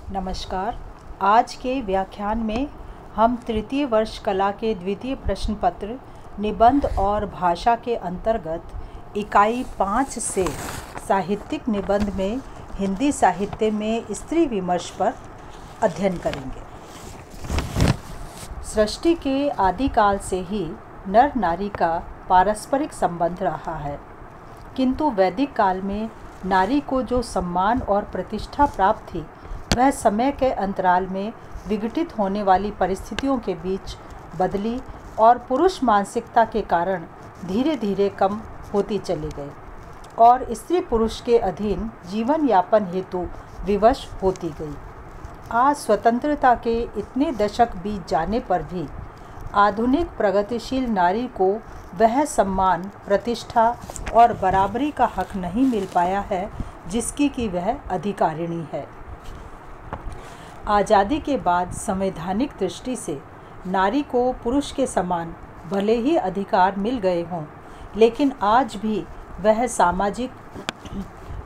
नमस्कार। आज के व्याख्यान में हम तृतीय वर्ष कला के द्वितीय प्रश्न पत्र निबंध और भाषा के अंतर्गत इकाई 5 से साहित्यिक निबंध में हिंदी साहित्य में स्त्री विमर्श पर अध्ययन करेंगे। सृष्टि के आदिकाल से ही नर नारी का पारस्परिक संबंध रहा है, किंतु वैदिक काल में नारी को जो सम्मान और प्रतिष्ठा प्राप्त थी वह समय के अंतराल में विघटित होने वाली परिस्थितियों के बीच बदली और पुरुष मानसिकता के कारण धीरे धीरे कम होती चली गई और स्त्री पुरुष के अधीन जीवन यापन हेतु विवश होती गई। आज स्वतंत्रता के इतने दशक बीत जाने पर भी आधुनिक प्रगतिशील नारी को वह सम्मान, प्रतिष्ठा और बराबरी का हक नहीं मिल पाया है जिसकी कि वह अधिकारिणी है। आज़ादी के बाद संवैधानिक दृष्टि से नारी को पुरुष के समान भले ही अधिकार मिल गए हों, लेकिन आज भी वह सामाजिक,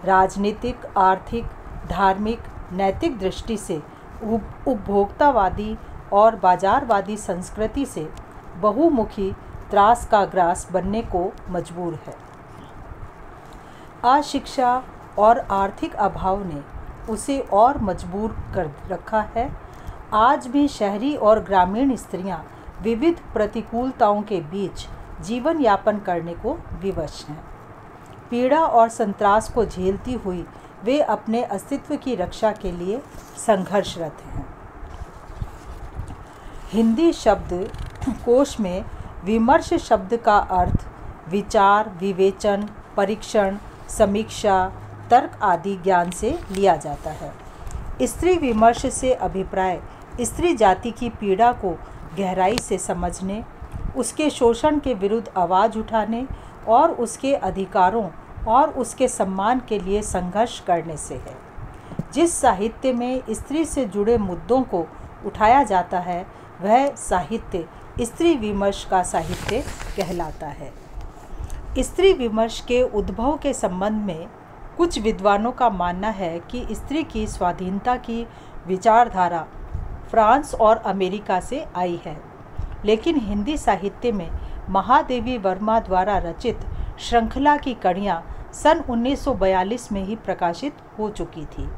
राजनीतिक, आर्थिक, धार्मिक, नैतिक दृष्टि से उपभोक्तावादी और बाजारवादी संस्कृति से बहुमुखी त्रास का ग्रास बनने को मजबूर है। अशिक्षा और आर्थिक अभाव ने उसे और मजबूर कर रखा है। आज भी शहरी और ग्रामीण स्त्रियां विविध प्रतिकूलताओं के बीच जीवन यापन करने को विवश हैं। पीड़ा और संत्रास को झेलती हुई वे अपने अस्तित्व की रक्षा के लिए संघर्षरत हैं। हिंदी शब्द कोश में विमर्श शब्द का अर्थ विचार, विवेचन, परीक्षण, समीक्षा, तर्क आदि ज्ञान से लिया जाता है। स्त्री विमर्श से अभिप्राय स्त्री जाति की पीड़ा को गहराई से समझने, उसके शोषण के विरुद्ध आवाज़ उठाने और उसके अधिकारों और उसके सम्मान के लिए संघर्ष करने से है। जिस साहित्य में स्त्री से जुड़े मुद्दों को उठाया जाता है वह साहित्य स्त्री विमर्श का साहित्य कहलाता है। स्त्री विमर्श के उद्भव के संबंध में कुछ विद्वानों का मानना है कि स्त्री की स्वाधीनता की विचारधारा फ्रांस और अमेरिका से आई है, लेकिन हिंदी साहित्य में महादेवी वर्मा द्वारा रचित श्रृंखला की कड़ियाँ सन 1942 में ही प्रकाशित हो चुकी थी।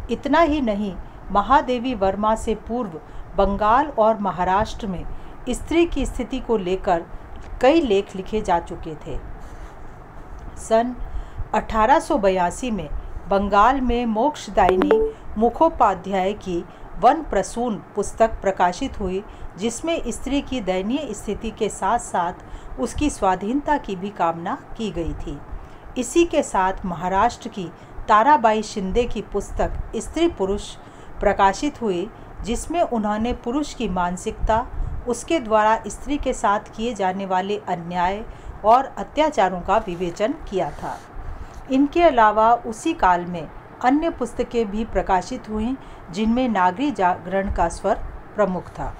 इतना ही नहीं, महादेवी वर्मा से पूर्व बंगाल और महाराष्ट्र में स्त्री की स्थिति को लेकर कई लेख लिखे जा चुके थे। सन 1882 में बंगाल में मोक्षदायिनी मुखोपाध्याय की वन प्रसून पुस्तक प्रकाशित हुई, जिसमें स्त्री की दयनीय स्थिति के साथ साथ उसकी स्वाधीनता की भी कामना की गई थी। इसी के साथ महाराष्ट्र की ताराबाई शिंदे की पुस्तक स्त्री पुरुष प्रकाशित हुई, जिसमें उन्होंने पुरुष की मानसिकता, उसके द्वारा स्त्री के साथ किए जाने वाले अन्याय और अत्याचारों का विवेचन किया था। इनके अलावा उसी काल में अन्य पुस्तकें भी प्रकाशित हुईं, जिनमें नागरी जागरण का स्वर प्रमुख था।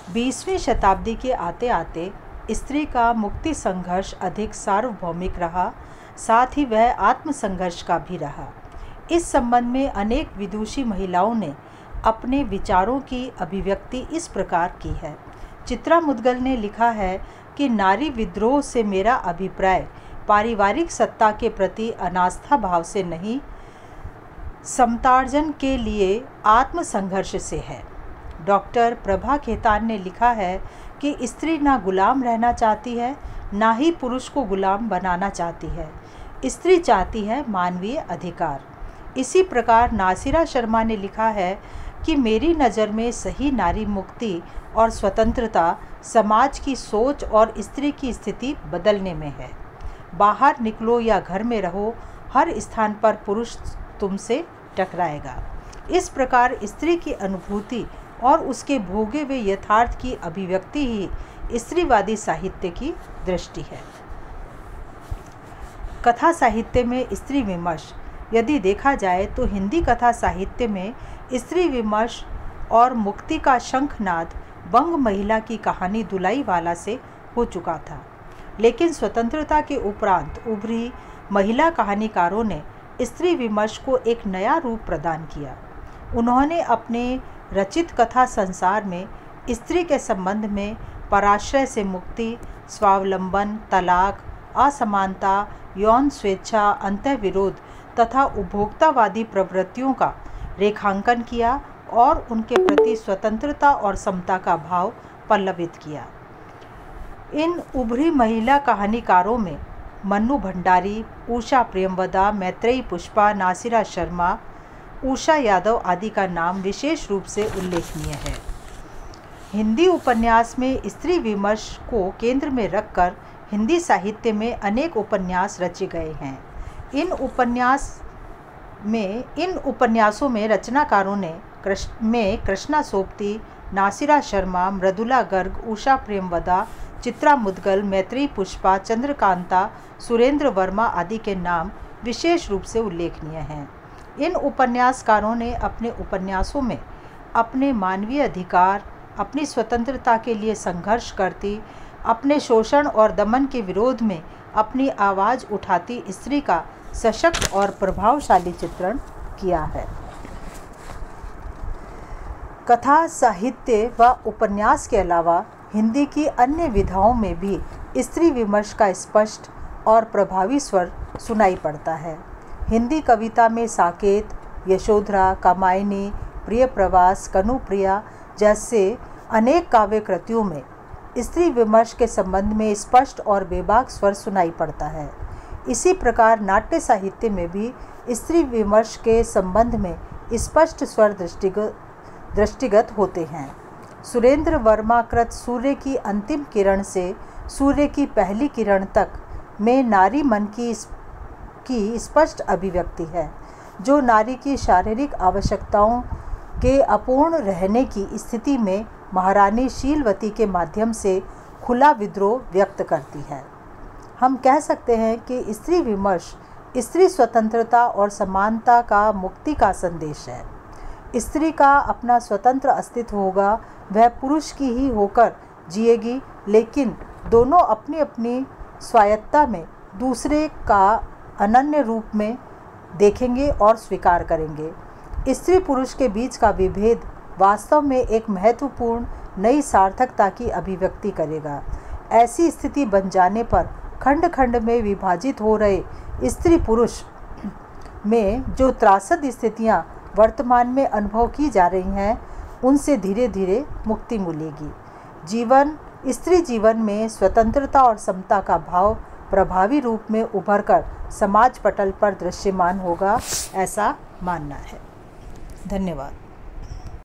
20वीं शताब्दी के आते आते स्त्री का मुक्ति संघर्ष अधिक सार्वभौमिक रहा, साथ ही वह आत्मसंघर्ष का भी रहा। इस संबंध में अनेक विदुषी महिलाओं ने अपने विचारों की अभिव्यक्ति इस प्रकार की है। चित्रा मुद्गल ने लिखा है कि नारी विद्रोह से मेरा अभिप्राय पारिवारिक सत्ता के प्रति अनास्था भाव से नहीं, समतार्जन के लिए आत्मसंघर्ष से है। डॉक्टर प्रभा खेतान ने लिखा है कि स्त्री ना गुलाम रहना चाहती है, ना ही पुरुष को गुलाम बनाना चाहती है। स्त्री चाहती है मानवीय अधिकार। इसी प्रकार नासिरा शर्मा ने लिखा है कि मेरी नज़र में सही नारी मुक्ति और स्वतंत्रता समाज की सोच और स्त्री की स्थिति बदलने में है। बाहर निकलो या घर में रहो, हर स्थान पर पुरुष तुमसे टकराएगा। इस प्रकार स्त्री की अनुभूति और उसके भोगे हुए यथार्थ की अभिव्यक्ति ही स्त्रीवादी साहित्य की दृष्टि है। कथा साहित्य में स्त्री विमर्श यदि देखा जाए तो हिंदी कथा साहित्य में स्त्री विमर्श और मुक्ति का शंखनाद बंग महिला की कहानी दुलाई वाला से हो चुका था, लेकिन स्वतंत्रता के उपरांत उभरी महिला कहानीकारों ने स्त्री विमर्श को एक नया रूप प्रदान किया। उन्होंने अपने रचित कथा संसार में स्त्री के संबंध में पराश्रय से मुक्ति, स्वावलंबन, तलाक, असमानता, यौन स्वेच्छा, अंतःविरोध तथा उपभोक्तावादी प्रवृत्तियों का रेखांकन किया और उनके प्रति स्वतंत्रता और समता का भाव पल्लवित किया। इन उभरी महिला कहानीकारों में मन्नू भंडारी, उषा प्रेमवदा, मैत्रेयी पुष्पा, नासिरा शर्मा, उषा यादव आदि का नाम विशेष रूप से उल्लेखनीय है। हिंदी उपन्यास में स्त्री विमर्श को केंद्र में रखकर हिंदी साहित्य में अनेक उपन्यास रचे गए हैं। इन उपन्यासों में रचनाकारों ने कृष्णा सोबती, नासिरा शर्मा, मृदुला गर्ग, उषा प्रेमवदा, चित्रा मुदगल, मैत्रेयी पुष्पा, चंद्रकांता, सुरेंद्र वर्मा आदि के नाम विशेष रूप से उल्लेखनीय हैं। इन उपन्यासकारों ने अपने उपन्यासों में अपने मानवीय अधिकार, अपनी स्वतंत्रता के लिए संघर्ष करती, अपने शोषण और दमन के विरोध में अपनी आवाज़ उठाती स्त्री का सशक्त और प्रभावशाली चित्रण किया है। कथा साहित्य व उपन्यास के अलावा हिंदी की अन्य विधाओं में भी स्त्री विमर्श का स्पष्ट और प्रभावी स्वर सुनाई पड़ता है। हिंदी कविता में साकेत, यशोधरा, कामायनी, प्रिय प्रवास, कनुप्रिया जैसे अनेक काव्य कृतियों में स्त्री विमर्श के संबंध में स्पष्ट और बेबाक स्वर सुनाई पड़ता है। इसी प्रकार नाट्य साहित्य में भी स्त्री विमर्श के संबंध में स्पष्ट स्वर दृष्टिगत होते हैं। सुरेंद्र वर्मा कृत सूर्य की अंतिम किरण से सूर्य की पहली किरण तक में नारी मन की स्पष्ट अभिव्यक्ति है, जो नारी की शारीरिक आवश्यकताओं के अपूर्ण रहने की स्थिति में महारानी शीलवती के माध्यम से खुला विद्रोह व्यक्त करती है। हम कह सकते हैं कि स्त्री विमर्श स्त्री स्वतंत्रता और समानता का मुक्ति का संदेश है। स्त्री का अपना स्वतंत्र अस्तित्व होगा, वह पुरुष की ही होकर जिएगी, लेकिन दोनों अपनी अपनी स्वायत्ता में दूसरे का अनन्य रूप में देखेंगे और स्वीकार करेंगे। स्त्री पुरुष के बीच का विभेद वास्तव में एक महत्वपूर्ण नई सार्थकता की अभिव्यक्ति करेगा। ऐसी स्थिति बन जाने पर खंड खंड में विभाजित हो रहे स्त्री पुरुष में जो त्रासद स्थितियां वर्तमान में अनुभव की जा रही हैं, उनसे धीरे धीरे मुक्ति मिलेगी। स्त्री जीवन में स्वतंत्रता और समता का भाव प्रभावी रूप में उभरकर समाज पटल पर दृश्यमान होगा, ऐसा मानना है। धन्यवाद।